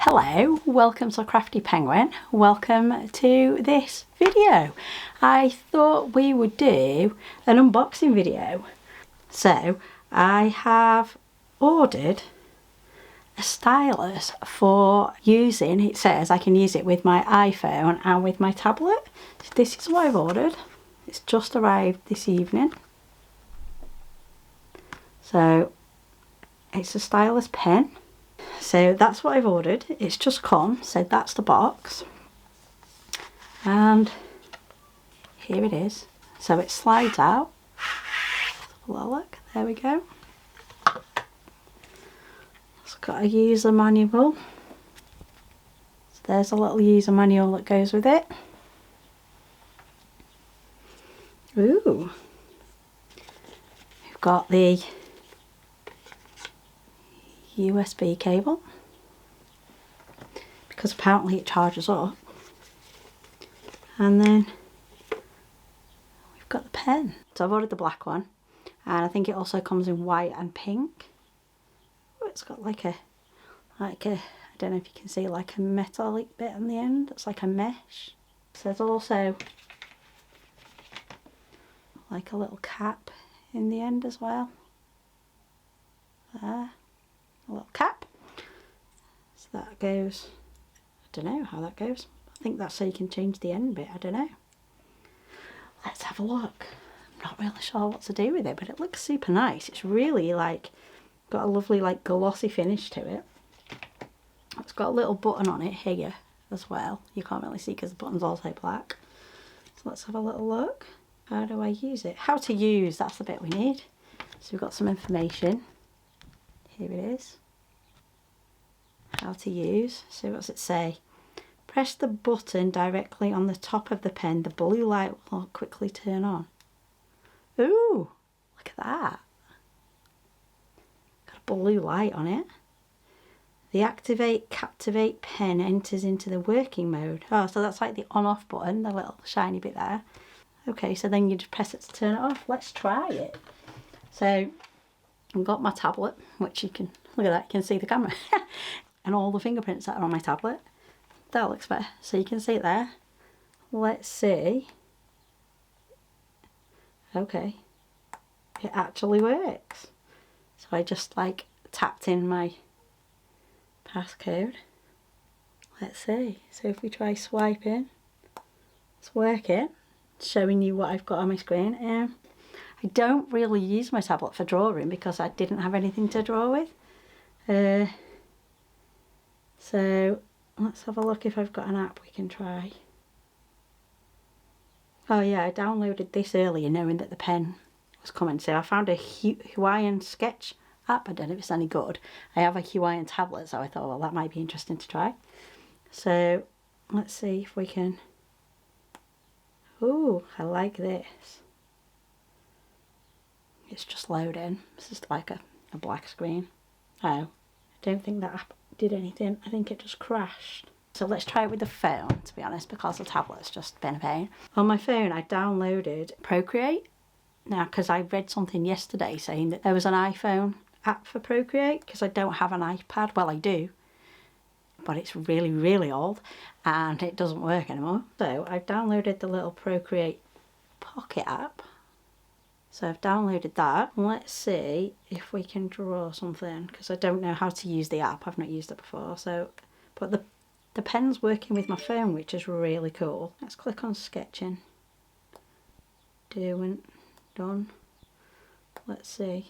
Hello, welcome to Crafty Penguin. Welcome to this video. I thought we would do an unboxing video. So I have ordered a stylus for using, it says I can use it with my iPhone and with my tablet. This is what I've ordered. It's just arrived this evening. So it's a stylus pen. So that's what I've ordered. It's just come, so that's the box. And here it is. So it slides out. Well, look, there we go. It's got a user manual. So there's a little user manual that goes with it. Ooh. We've got the USB cable, because apparently it charges up, and then we've got the pen. So I've ordered the black one, and I think it also comes in white and pink. Oh, it's got like a I don't know if you can see, like a metallic bit on the end. It's like a mesh. So there's also like a little cap in the end as well. There. A little cap. So that goes, I don't know how that goes. I think that's so you can change the end bit, I don't know. Let's have a look. I'm not really sure what to do with it, but it looks super nice. It's really like, got a lovely like glossy finish to it. It's got a little button on it here as well. You can't really see because the button's also black. So let's have a little look. How do I use it? How to use, that's the bit we need. So we've got some information. Here it is. How to use. So what's it say? Press the button directly on the top of the pen. The blue light will quickly turn on. Ooh, look at that. Got a blue light on it. The activate captivate pen enters into the working mode. Oh, so that's like the on off button, the little shiny bit there. Okay, so then you just press it to turn it off. Let's try it. So I've got my tablet, which you can, look at that, you can see the camera. And all the fingerprints that are on my tablet. That looks better, so you can see it there. Let's see. Okay, it actually works. So I just like tapped in my passcode. Let's see, so if we try swiping, it's working, it's showing you what I've got on my screen. I don't really use my tablet for drawing because I didn't have anything to draw with. So let's have a look if I've got an app we can try. Oh yeah, I downloaded this earlier knowing that the pen was coming. So I found a Hawaiian sketch app. I don't know if it's any good. I have a Hawaiian tablet, so I thought, well, that might be interesting to try. So let's see if we can. Ooh, I like this. It's just loading. It's just like a black screen. Oh, I don't think that app did anything. I think it just crashed. So let's try it with the phone, to be honest, because the tablet's just been a pain. On my phone, I downloaded Procreate. Now, because I read something yesterday saying that there was an iPhone app for Procreate, because I don't have an iPad. Well, I do, but it's really, really old, and it doesn't work anymore. So I've downloaded the little Procreate Pocket app. So I've downloaded that. Let's see if we can draw something, because I don't know how to use the app. I've not used it before. So, but the pen's working with my phone, which is really cool. Let's click on sketching. Done. Let's see.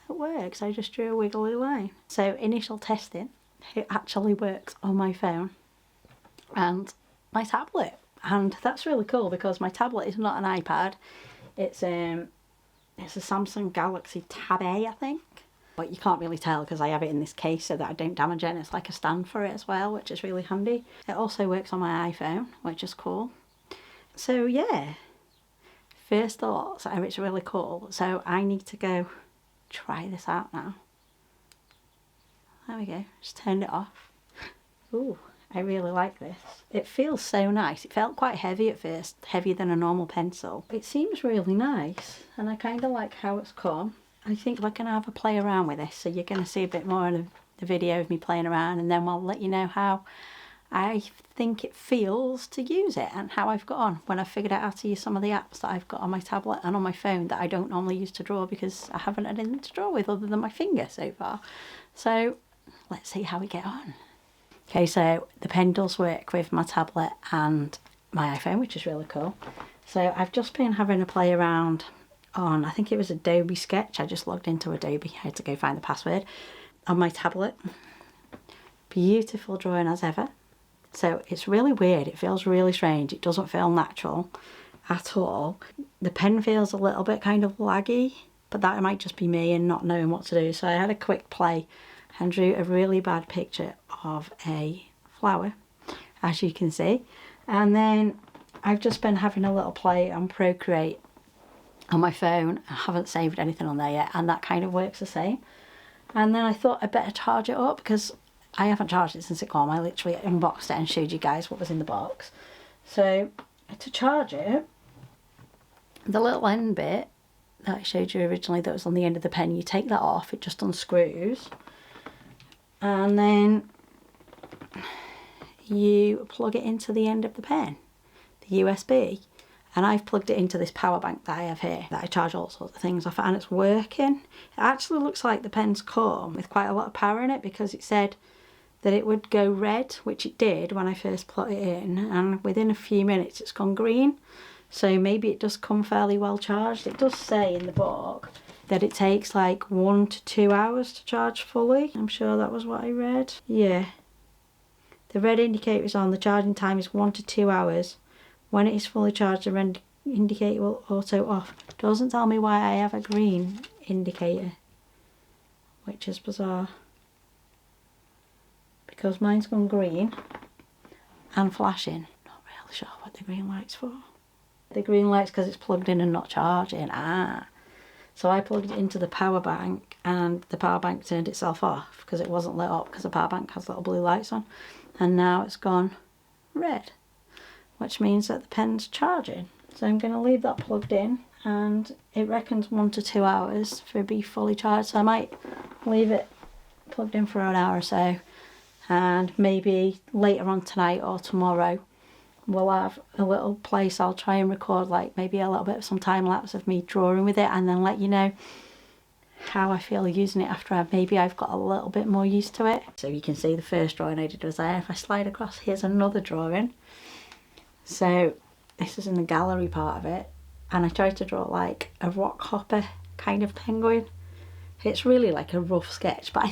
It works. I just drew a wiggly line. So initial testing, it actually works on my phone and my tablet. And that's really cool because my tablet is not an iPad. It's a Samsung Galaxy Tab A, I think. But you can't really tell because I have it in this case so that I don't damage it, and it's like a stand for it as well, which is really handy. It also works on my iPhone, which is cool. So yeah, first thoughts, it's really cool. So I need to go try this out now. There we go, just turned it off. Ooh, I really like this. It feels so nice. It felt quite heavy at first, heavier than a normal pencil. It seems really nice, and I kind of like how it's come. I think we're going to have a play around with this, so you're going to see a bit more of the video of me playing around, and then I'll let you know how I think it feels to use it and how I've got on when I've figured out how to use some of the apps that I've got on my tablet and on my phone that I don't normally use to draw because I haven't had anything to draw with other than my finger so far. So let's see how we get on. Okay, so the pen does work with my tablet and my iPhone, which is really cool. So I've just been having a play around on, I think it was Adobe Sketch. I just logged into Adobe, I had to go find the password, on my tablet. Beautiful drawing as ever. So it's really weird, it feels really strange, it doesn't feel natural at all. The pen feels a little bit kind of laggy, but that might just be me and not knowing what to do. So I had a quick play and drew a really bad picture of a flower, as you can see. And then I've just been having a little play on Procreate on my phone. I haven't saved anything on there yet, and that kind of works the same. And then I thought I'd better charge it up because I haven't charged it since it came. I literally unboxed it and showed you guys what was in the box. So to charge it, the little end bit that I showed you originally that was on the end of the pen, you take that off, it just unscrews. And then you plug it into the end of the pen, the USB. And I've plugged it into this power bank that I have here that I charge all sorts of things off, and it's working. It actually looks like the pen's come with quite a lot of power in it because it said that it would go red, which it did when I first put it in, and within a few minutes it's gone green. So maybe it does come fairly well charged. It does say in the book that it takes like 1 to 2 hours to charge fully. I'm sure that was what I read. Yeah. The red indicator is on, the charging time is 1 to 2 hours. When it is fully charged, the red indicator will auto off. Doesn't tell me why I have a green indicator, which is bizarre. Because mine's gone green and flashing. Not really sure what the green light's for. The green light's because it's plugged in and not charging. So I plugged it into the power bank and the power bank turned itself off because it wasn't lit up because the power bank has little blue lights on. And now it's gone red, which means that the pen's charging. So I'm going to leave that plugged in, and it reckons 1 to 2 hours for it to be fully charged. So I might leave it plugged in for an hour or so, and maybe later on tonight or tomorrow we'll have a little place. I'll try and record like maybe a little bit of some time lapse of me drawing with it, and then let you know how I feel using it after I've got a little bit more used to it. So you can see the first drawing I did was there. If I slide across, here's another drawing. So this is in the gallery part of it, and I tried to draw like a rock hopper kind of penguin. It's really like a rough sketch, but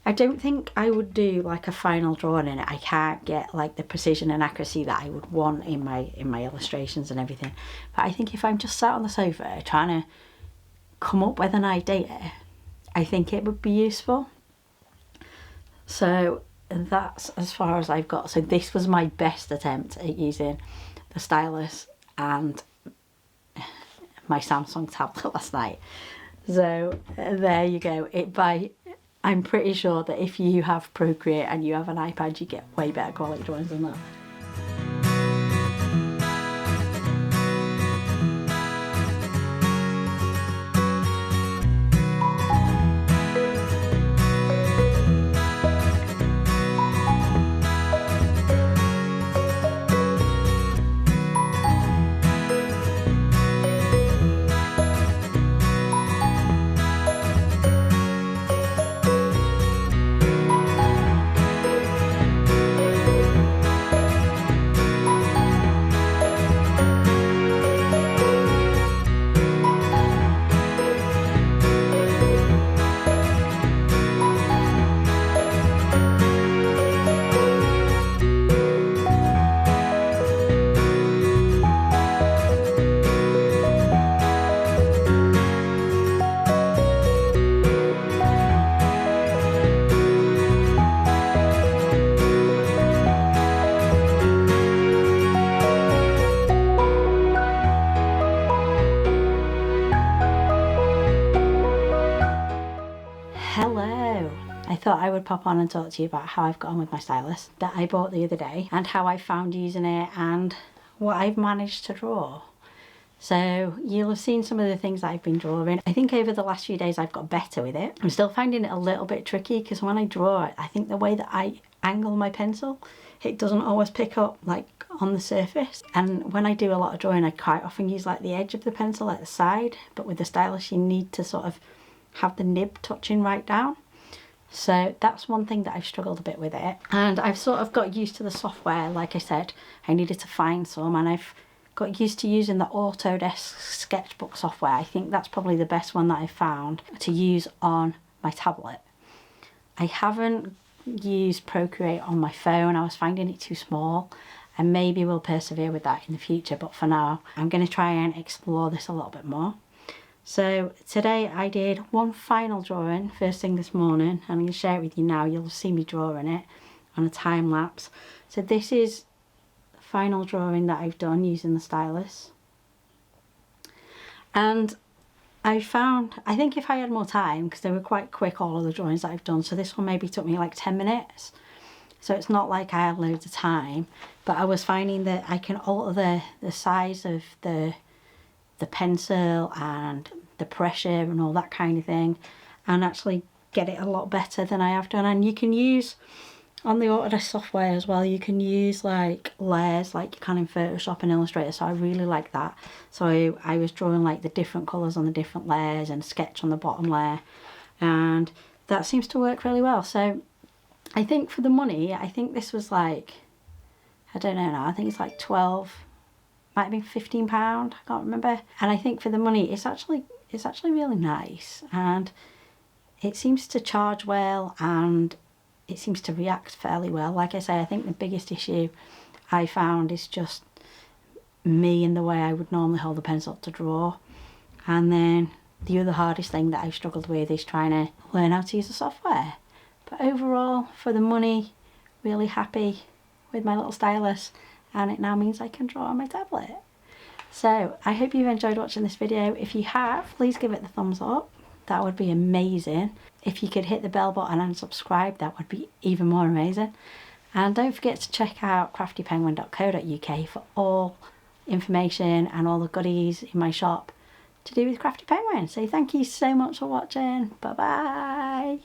I don't think I would do like a final drawing in it. I can't get like the precision and accuracy that I would want in my illustrations and everything. But I think if I'm just sat on the sofa trying to come up with an idea, I think it would be useful. So that's as far as I've got. So this was my best attempt at using the Stylus and my Samsung tablet last night. So there you go. I'm pretty sure that if you have Procreate and you have an iPad, you get way better quality drawings than that. Hello! I thought I would pop on and talk to you about how I've got on with my stylus that I bought the other day, and how I found using it and what I've managed to draw. So you'll have seen some of the things that I've been drawing. I think over the last few days I've got better with it. I'm still finding it a little bit tricky because when I draw it, I think the way that I angle my pencil, it doesn't always pick up like on the surface. And when I do a lot of drawing, I quite often use like the edge of the pencil at the side, but with the stylus you need to sort of have the nib touching right down. So that's one thing that I've struggled a bit with it. And I've sort of got used to the software. Like I said, I needed to find some, and I've got used to using the Autodesk sketchbook software. I think that's probably the best one that I've found to use on my tablet. I haven't used Procreate on my phone. I was finding it too small, and maybe we'll persevere with that in the future, but for now I'm going to try and explore this a little bit more. So today I did one final drawing first thing this morning, and I'm going to share it with you now. You'll see me drawing it on a time lapse. So this is final drawing that I've done using the stylus, and I found, I think if I had more time, because they were quite quick, all of the drawings that I've done, so this one maybe took me like 10 minutes, so it's not like I had loads of time, but I was finding that I can alter the size of the pencil and the pressure and all that kind of thing, and actually get it a lot better than I have done. And you can use on the Autodesk software as well, you can use like layers like you can in Photoshop and Illustrator, so I really like that. So I was drawing like the different colours on the different layers and sketch on the bottom layer, and that seems to work really well. So I think for the money, I think this was like, I don't know now, I think it's like 12, might have been £15, I can't remember. And I think for the money it's actually really nice, and it seems to charge well, and it seems to react fairly well. Like I say, I think the biggest issue I found is just me and the way I would normally hold the pencil up to draw. And then the other hardest thing that I've struggled with is trying to learn how to use the software. But overall, for the money, really happy with my little stylus, and it now means I can draw on my tablet. So I hope you've enjoyed watching this video. If you have, please give it the thumbs up. That would be amazing. If you could hit the bell button and subscribe, that would be even more amazing. And don't forget to check out craftypenguin.co.uk for all information and all the goodies in my shop to do with Crafty Penguin. So thank you so much for watching. Bye bye.